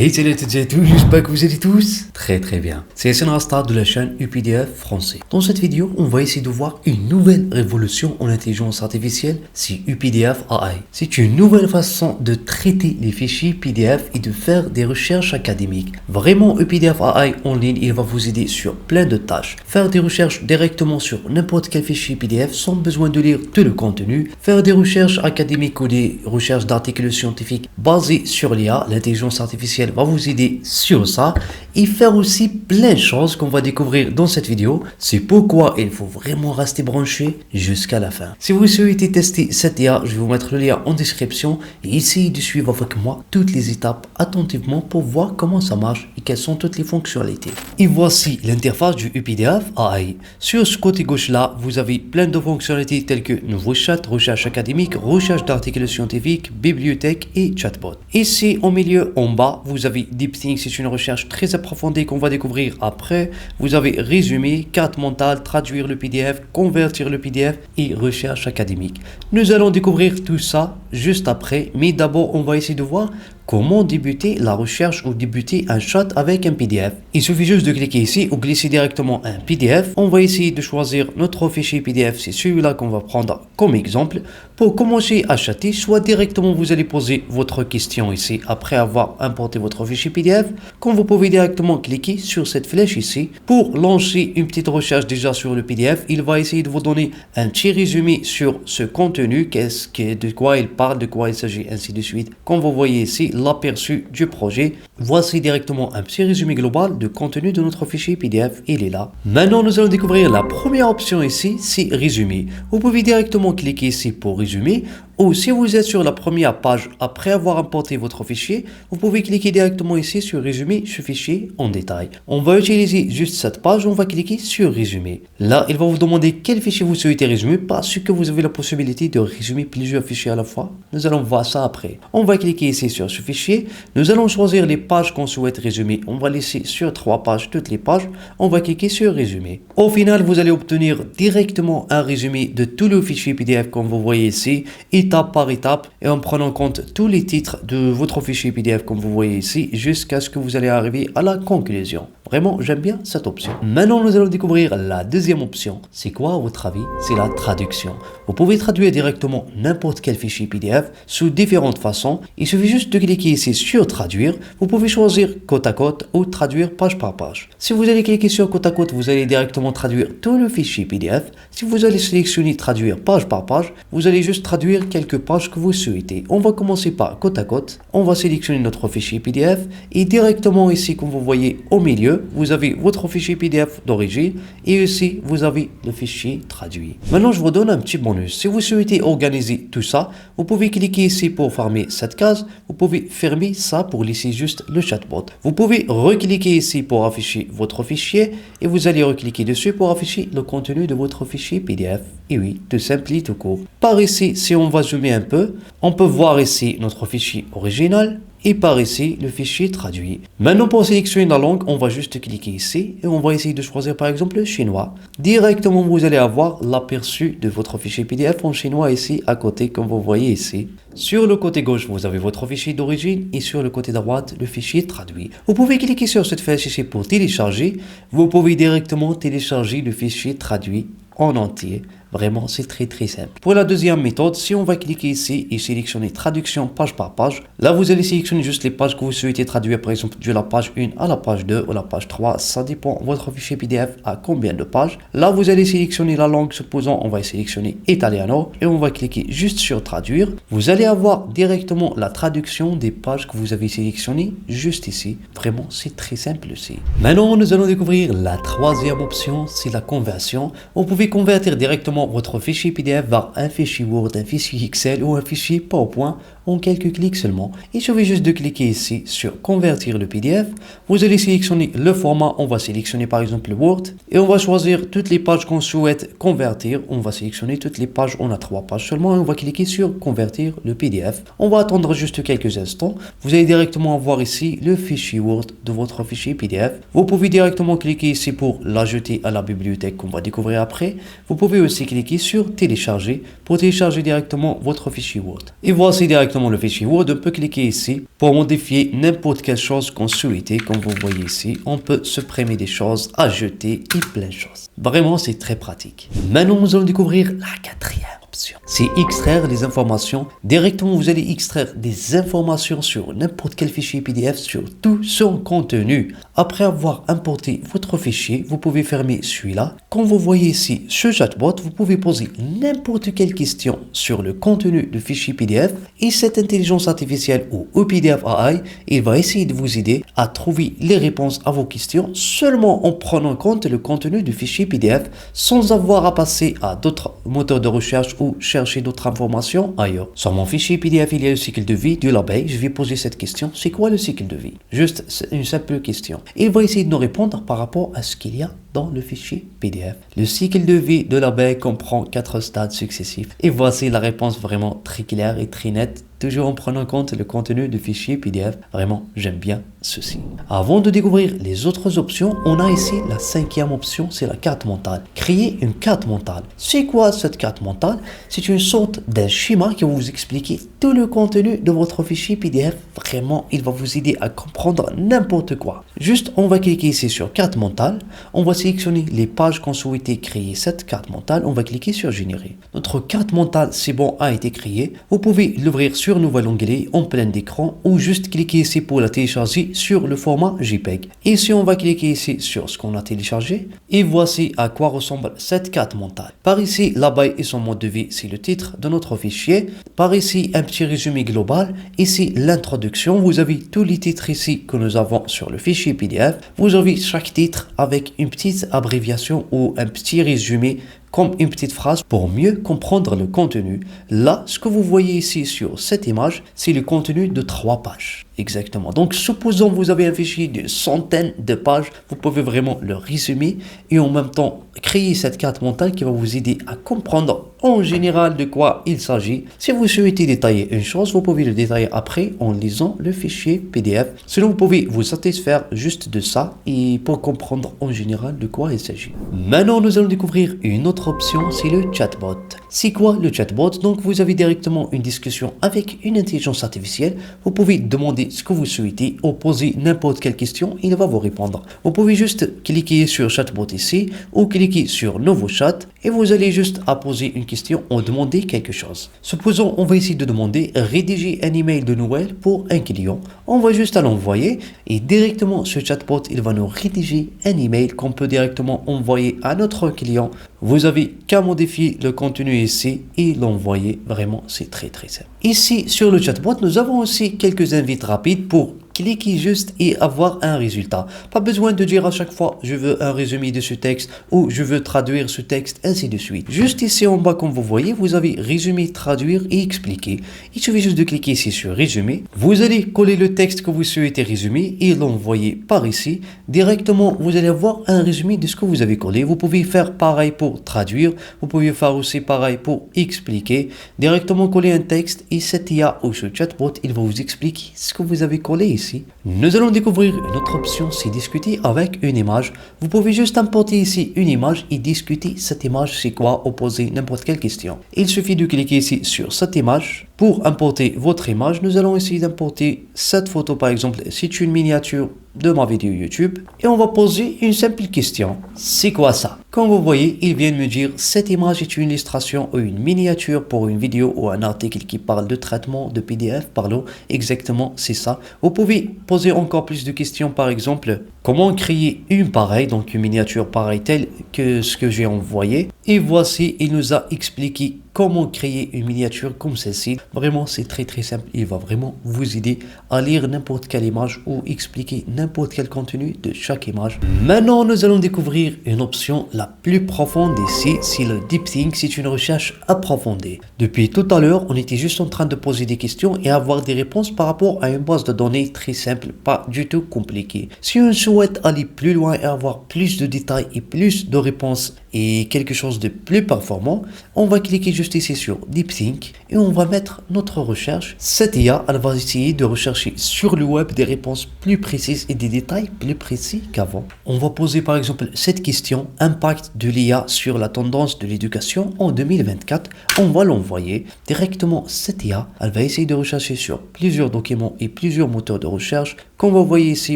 Hey salut à toutes et à tous, j'espère que vous allez tous très bien. C'est Yassine Rasta de la chaîne UPDF français. Dans cette vidéo, on va essayer de voir une nouvelle révolution en intelligence artificielle, c'est UPDF AI. C'est une nouvelle façon de traiter les fichiers PDF et de faire des recherches académiques. Vraiment, UPDF AI en ligne, il va vous aider sur plein de tâches. Faire des recherches directement sur n'importe quel fichier PDF sans besoin de lire tout le contenu. Faire des recherches académiques ou des recherches d'articles scientifiques basées sur l'IA, l'intelligence artificielle va vous aider sur ça et faire aussi plein de choses qu'on va découvrir dans cette vidéo. C'est pourquoi il faut vraiment rester branché jusqu'à la fin. Si vous souhaitez tester cette IA, je vais vous mettre le lien en description et essayez de suivre avec moi toutes les étapes attentivement pour voir comment ça marche et quelles sont toutes les fonctionnalités. Et voici l'interface du UPDF AI. Sur ce côté gauche là, vous avez plein de fonctionnalités telles que nouveau chat, recherche académique, recherche d'articles scientifiques, bibliothèque et chatbot. Ici au milieu en bas, vous avez Deep Think, c'est une recherche très approfondie qu'on va découvrir après. Vous avez résumé, carte mentale, traduire le PDF, convertir le PDF et recherche académique. Nous allons découvrir tout ça juste après, mais d'abord on va essayer de voir comment débuter la recherche ou débuter un chat avec un PDF. Il suffit juste de cliquer ici ou glisser directement un PDF. On va essayer de choisir notre fichier PDF, c'est celui-là qu'on va prendre comme exemple. Pour commencer à chatter, soit directement vous allez poser votre question ici après avoir importé votre fichier PDF, comme vous pouvez directement cliquer sur cette flèche ici. Pour lancer une petite recherche déjà sur le PDF, il va essayer de vous donner un petit résumé sur ce contenu, de quoi il parle, de quoi il s'agit, ainsi de suite. Comme vous voyez ici, l'aperçu du projet. Voici directement un petit résumé global de contenu de notre fichier PDF, il est là. Maintenant, nous allons découvrir la première option ici, c'est résumé. Vous pouvez directement cliquer ici pour résumer, ou si vous êtes sur la première page après avoir importé votre fichier, vous pouvez cliquer directement ici sur résumer ce fichier en détail. On va utiliser juste cette page, on va cliquer sur résumer. Là, il va vous demander quel fichier vous souhaitez résumer parce que vous avez la possibilité de résumer plusieurs fichiers à la fois. Nous allons voir ça après. On va cliquer ici sur ce fichier. Nous allons choisir les pages qu'on souhaite résumer. On va laisser sur 3 pages toutes les pages. On va cliquer sur résumer. Au final, vous allez obtenir directement un résumé de tout le fichier PDF comme vous voyez ici, étape par étape, et en prenant en compte tous les titres de votre fichier PDF comme vous voyez ici, jusqu'à ce que vous allez arriver à la conclusion. Vraiment, j'aime bien cette option. Maintenant, nous allons découvrir la deuxième option. C'est quoi à votre avis? C'est la traduction. Vous pouvez traduire directement n'importe quel fichier PDF sous différentes façons. Il suffit juste de cliquer ici sur traduire. Vous pouvez choisir côte à côte ou traduire page par page. Si vous allez cliquer sur côte à côte, vous allez directement traduire tout le fichier PDF. Si vous allez sélectionner traduire page par page, vous allez juste traduire quelques pages que vous souhaitez. On va commencer par côte à côte. On va sélectionner notre fichier PDF et directement ici, comme vous voyez au milieu, vous avez votre fichier PDF d'origine et ici vous avez le fichier traduit. Maintenant, je vous donne un petit bonus. Si vous souhaitez organiser tout ça, vous pouvez cliquer ici pour fermer cette case. Vous pouvez fermer ça pour laisser juste le chatbot. Vous pouvez recliquer ici pour afficher votre fichier et vous allez recliquer dessus pour afficher le contenu de votre fichier PDF. Et oui, tout simple et tout court. Par ici, si on va zoomer un peu, on peut voir ici notre fichier original et par ici le fichier traduit. Maintenant, pour sélectionner la langue, on va juste cliquer ici et on va essayer de choisir par exemple le chinois. Directement, vous allez avoir l'aperçu de votre fichier PDF en chinois ici à côté, comme vous voyez ici. Sur le côté gauche, vous avez votre fichier d'origine et sur le côté droite, le fichier traduit. Vous pouvez cliquer sur cette flèche ici pour télécharger. Vous pouvez directement télécharger le fichier traduit en entier. Vraiment, c'est très simple. Pour la deuxième méthode, si on va cliquer ici et sélectionner traduction page par page, là vous allez sélectionner juste les pages que vous souhaitez traduire, par exemple de la page 1 à la page 2 ou la page 3, ça dépend votre fichier PDF à combien de pages. Là vous allez sélectionner la langue, supposons on va sélectionner Italiano et on va cliquer juste sur traduire. Vous allez avoir directement la traduction des pages que vous avez sélectionnées juste ici. Vraiment, c'est très simple aussi. Maintenant, nous allons découvrir la troisième option, c'est la conversion. Vous pouvez convertir directement votre fichier PDF vers un fichier Word, un fichier Excel ou un fichier PowerPoint en quelques clics seulement. Il suffit juste de cliquer ici sur convertir le PDF. Vous allez sélectionner le format. On va sélectionner par exemple le Word et on va choisir toutes les pages qu'on souhaite convertir. On va sélectionner toutes les pages. On a 3 pages seulement et on va cliquer sur convertir le PDF. On va attendre juste quelques instants. Vous allez directement avoir ici le fichier Word de votre fichier PDF. Vous pouvez directement cliquer ici pour l'ajouter à la bibliothèque qu'on va découvrir après. Vous pouvez aussi cliquer sur télécharger pour télécharger directement votre fichier Word. Et voici directement le fichier Word. On peut cliquer ici pour modifier n'importe quelle chose qu'on souhaite. Comme vous voyez ici, on peut supprimer des choses, ajouter et plein de choses. Vraiment, c'est très pratique. Maintenant, nous allons découvrir la quatrième option. C'est extraire les informations. Directement, vous allez extraire des informations sur n'importe quel fichier PDF, sur tout son contenu. Après avoir importé votre fichier, vous pouvez fermer celui-là. Comme vous voyez ici, ce chatbot, vous pouvez poser n'importe quelle question sur le contenu du fichier PDF et cette intelligence artificielle ou UPDF AI, il va essayer de vous aider à trouver les réponses à vos questions seulement en prenant en compte le contenu du fichier PDF sans avoir à passer à d'autres moteurs de recherche ou chercher d'autres informations ailleurs. Sur mon fichier PDF, il y a le cycle de vie de l'abeille. Je vais poser cette question. C'est quoi le cycle de vie? Juste une simple question. Il va essayer de nous répondre par rapport à ce qu'il y a dans le fichier PDF. Le cycle de vie de l'abeille comprend 4 stades successifs. Et voici la réponse vraiment très claire et très nette, toujours en prenant en compte le contenu du fichier PDF. Vraiment, j'aime bien ceci. Avant de découvrir les autres options, on a ici la 5e option, c'est la carte mentale. Créer une carte mentale. C'est quoi cette carte mentale? C'est une sorte d'un schéma qui va vous expliquer tout le contenu de votre fichier PDF. Vraiment, il va vous aider à comprendre n'importe quoi. Juste, on va cliquer ici sur carte mentale. On va sélectionner les pages qu'on souhaitait créer cette carte mentale. On va cliquer sur générer. Notre carte mentale, c'est bon, a été créée. Vous pouvez l'ouvrir sur un nouvel onglet en plein d'écran ou juste cliquer ici pour la télécharger sur le format JPEG. Ici, on va cliquer ici sur ce qu'on a téléchargé et voici à quoi ressemble cette carte mentale. Par ici, l'abeille et son mode de vie, c'est le titre de notre fichier. Par ici, un petit résumé global. Ici, l'introduction. Vous avez tous les titres ici que nous avons sur le fichier PDF. Vous avez chaque titre avec une petite abréviation ou un petit résumé comme une petite phrase pour mieux comprendre le contenu. Là, ce que vous voyez ici sur cette image, c'est le contenu de 3 pages. Exactement. Donc, supposons que vous avez un fichier de centaines de pages, vous pouvez vraiment le résumer et en même temps créer cette carte mentale qui va vous aider à comprendre en général de quoi il s'agit. Si vous souhaitez détailler une chose, vous pouvez le détailler après en lisant le fichier PDF. Sinon, vous pouvez vous satisfaire juste de ça et pour comprendre en général de quoi il s'agit. Maintenant, nous allons découvrir une autre option, c'est le chatbot. C'est quoi le chatbot? Donc, vous avez directement une discussion avec une intelligence artificielle. Vous pouvez demander ce que vous souhaitez ou poser n'importe quelle question, il va vous répondre. Vous pouvez juste cliquer sur chatbot ici ou cliquer sur nouveau chat et vous allez juste à poser une question ou demander quelque chose. Supposons, on va essayer de demander rédiger un email de Noël pour un client. On va juste à l'envoyer et directement ce chatbot, il va nous rédiger un email qu'on peut directement envoyer à notre client. Vous avez qu'à modifier le contenu ici et l'envoyer. Vraiment, c'est très simple. Ici, sur le chatbot, nous avons aussi quelques invites rapides pour cliquez juste et avoir un résultat. Pas besoin de dire à chaque fois je veux un résumé de ce texte ou je veux traduire ce texte, ainsi de suite. Juste ici en bas, comme vous voyez, vous avez résumé, traduire et expliquer. Il suffit juste de cliquer ici sur résumé. Vous allez coller le texte que vous souhaitez résumer et l'envoyer par ici. Directement, vous allez avoir un résumé de ce que vous avez collé. Vous pouvez faire pareil pour traduire. Vous pouvez faire aussi pareil pour expliquer. Directement coller un texte et cette IA ou ce chatbot, il va vous expliquer ce que vous avez collé ici. Nous allons découvrir une autre option, c'est discuter avec une image. Vous pouvez juste importer ici une image et discuter cette image, c'est quoi, ou poser n'importe quelle question. Il suffit de cliquer ici sur cette image. Pour importer votre image, nous allons essayer d'importer cette photo par exemple, c'est une miniature de ma vidéo YouTube et on va poser une simple question. C'est quoi ça? Comme vous voyez, il vient de me dire cette image est une illustration ou une miniature pour une vidéo ou un article qui parle de traitement de PDF. Pardon, exactement, c'est ça. Vous pouvez poser encore plus de questions, par exemple, comment créer une pareille, donc une miniature pareille telle que ce que j'ai envoyé. Et voici, il nous a expliqué comment créer une miniature comme celle-ci. Vraiment, c'est très simple. Il va vraiment vous aider à lire n'importe quelle image ou expliquer n'importe quel contenu de chaque image. Maintenant, nous allons découvrir une option la plus profonde ici, c'est le Deep Think, c'est une recherche approfondie. Depuis tout à l'heure, on était juste en train de poser des questions et avoir des réponses par rapport à une base de données très simple, pas du tout compliquée. Si on souhaite aller plus loin et avoir plus de détails et plus de réponses et quelque chose de plus performant, on va cliquer juste juste ici sur DeepThink et on va mettre notre recherche. Cette IA, elle va essayer de rechercher sur le web des réponses plus précises et des détails plus précis qu'avant. On va poser par exemple cette question, impact de l'IA sur la tendance de l'éducation en 2024. On va l'envoyer directement. Cette IA, elle va essayer de rechercher sur plusieurs documents et plusieurs moteurs de recherche. Comme vous voyez ici,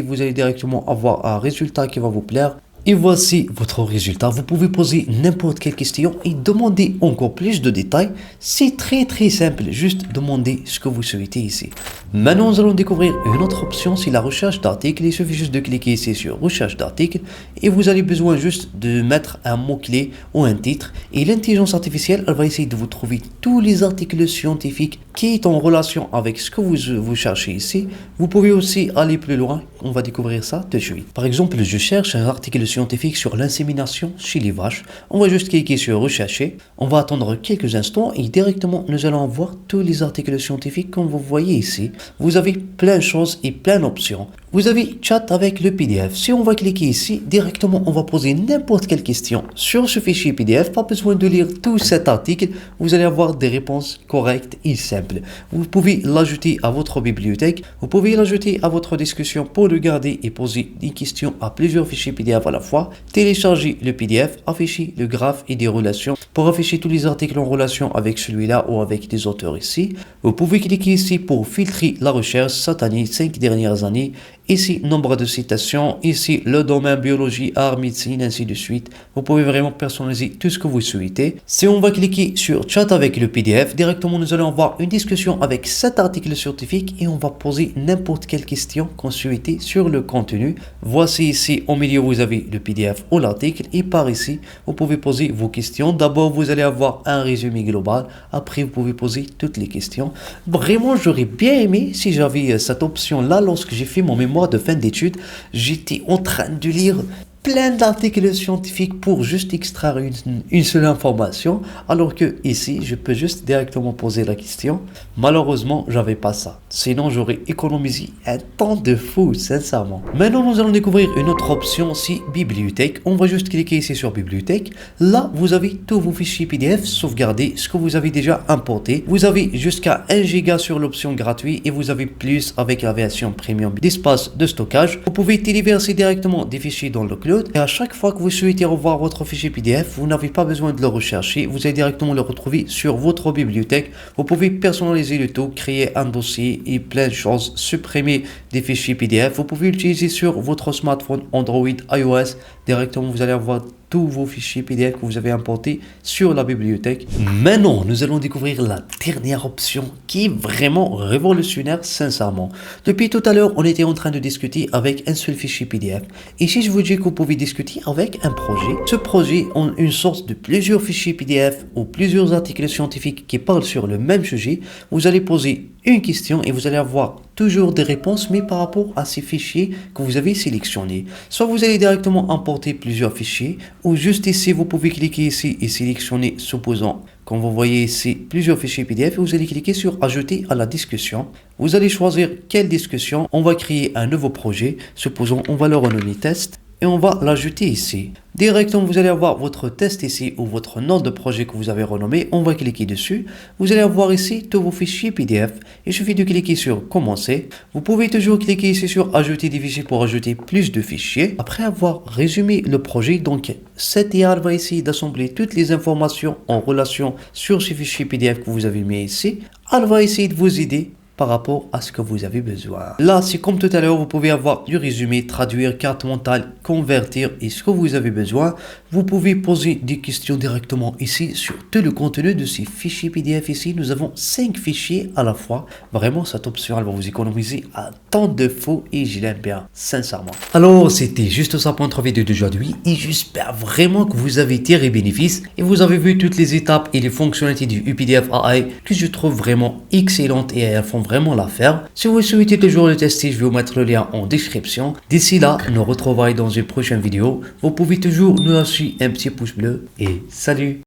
vous allez directement avoir un résultat qui va vous plaire. Et voici votre résultat. Vous pouvez poser n'importe quelle question et demander encore plus de détails. C'est très simple, juste demander ce que vous souhaitez ici. Maintenant, nous allons découvrir une autre option, c'est la recherche d'articles. Il suffit juste de cliquer ici sur recherche d'articles et vous avez besoin juste de mettre un mot-clé ou un titre. Et l'intelligence artificielle, elle va essayer de vous trouver tous les articles scientifiques qui sont en relation avec ce que vous cherchez ici. Vous pouvez aussi aller plus loin. On va découvrir ça tout de suite. Par exemple, je cherche un article scientifique sur l'insémination chez les vaches. On va juste cliquer sur rechercher. On va attendre quelques instants et directement nous allons voir tous les articles scientifiques comme vous voyez ici. Vous avez plein de choses et plein d'options. Vous avez chat avec le PDF. Si on va cliquer ici, directement on va poser n'importe quelle question sur ce fichier PDF. Pas besoin de lire tout cet article. Vous allez avoir des réponses correctes et simples. Vous pouvez l'ajouter à votre bibliothèque. Vous pouvez l'ajouter à votre discussion pour le garder et poser des questions à plusieurs fichiers PDF à la fois. Télécharger le PDF, afficher le graphe et des relations pour afficher tous les articles en relation avec celui-là ou avec des auteurs ici. Vous pouvez cliquer ici pour filtrer la recherche cette année, 5 dernières années. Ici, nombre de citations, ici, le domaine biologie, art, médecine, ainsi de suite. Vous pouvez vraiment personnaliser tout ce que vous souhaitez. Si on va cliquer sur chat avec le PDF, directement, nous allons avoir une discussion avec cet article scientifique et on va poser n'importe quelle question qu'on souhaitait sur le contenu. Voici ici, au milieu, vous avez le PDF ou l'article et par ici, vous pouvez poser vos questions. D'abord, vous allez avoir un résumé global. Après, vous pouvez poser toutes les questions. Vraiment, j'aurais bien aimé si j'avais cette option-là lorsque j'ai fait mon mémoire de fin d'études. J'étais en train de lire plein d'articles scientifiques pour juste extraire une seule information, alors que ici, je peux juste directement poser la question. Malheureusement, j'avais pas ça. Sinon, j'aurais économisé un temps de fou, sincèrement. Maintenant, nous allons découvrir une autre option, c'est bibliothèque. On va juste cliquer ici sur bibliothèque. Là, vous avez tous vos fichiers PDF sauvegardés, ce que vous avez déjà importé. Vous avez jusqu'à 1 giga sur l'option gratuite et vous avez plus avec la version premium d'espace de stockage. Vous pouvez téléverser directement des fichiers dans le cloud. Et à chaque fois que vous souhaitez revoir votre fichier PDF, vous n'avez pas besoin de le rechercher. Vous allez directement le retrouver sur votre bibliothèque. Vous pouvez personnaliser le tout, créer un dossier et plein de choses, supprimer des fichiers PDF. Vous pouvez l'utiliser sur votre smartphone Android, iOS. Directement, vous allez avoir tous vos fichiers PDF que vous avez importés sur la bibliothèque. Maintenant, nous allons découvrir la dernière option qui est vraiment révolutionnaire, sincèrement. Depuis tout à l'heure, on était en train de discuter avec un seul fichier PDF. Ici, je vous dis que vous pouvez discuter avec un projet. Ce projet a une sorte de plusieurs fichiers PDF ou plusieurs articles scientifiques qui parlent sur le même sujet. Vous allez poser une question et vous allez avoir toujours des réponses, mais par rapport à ces fichiers que vous avez sélectionnés. Soit vous allez directement importer plusieurs fichiers, ou juste ici, vous pouvez cliquer ici et sélectionner, supposons, comme vous voyez ici, plusieurs fichiers PDF, et vous allez cliquer sur ajouter à la discussion. Vous allez choisir quelle discussion. On va créer un nouveau projet. Supposons, on va le renommer test. Et on va l'ajouter ici. Directement, vous allez avoir votre test ici ou votre nom de projet que vous avez renommé. On va cliquer dessus. Vous allez avoir ici tous vos fichiers PDF. Il suffit de cliquer sur commencer. Vous pouvez toujours cliquer ici sur ajouter des fichiers pour ajouter plus de fichiers. Après avoir résumé le projet, donc cette IA va essayer d'assembler toutes les informations en relation sur ces fichiers PDF que vous avez mis ici. Elle va essayer de vous aider par rapport à ce que vous avez besoin. Là, c'est comme tout à l'heure, vous pouvez avoir du résumé, traduire, carte mentale, convertir et ce que vous avez besoin. Vous pouvez poser des questions directement ici sur tout le contenu de ces fichiers PDF ici. Nous avons 5 fichiers à la fois. Vraiment, cette option, elle va vous économiser un temps de fou et je l'aime bien, sincèrement. Alors, c'était juste ça pour notre vidéo d'aujourd'hui et j'espère vraiment que vous avez tiré bénéfice et vous avez vu toutes les étapes et les fonctionnalités du UPDF AI que je trouve vraiment excellentes et elles font vraiment l'affaire. Si vous souhaitez toujours le tester, je vais vous mettre le lien en description. D'ici là, nous retrouverons dans une prochaine vidéo. Vous pouvez toujours nous lâcher un petit pouce bleu et salut!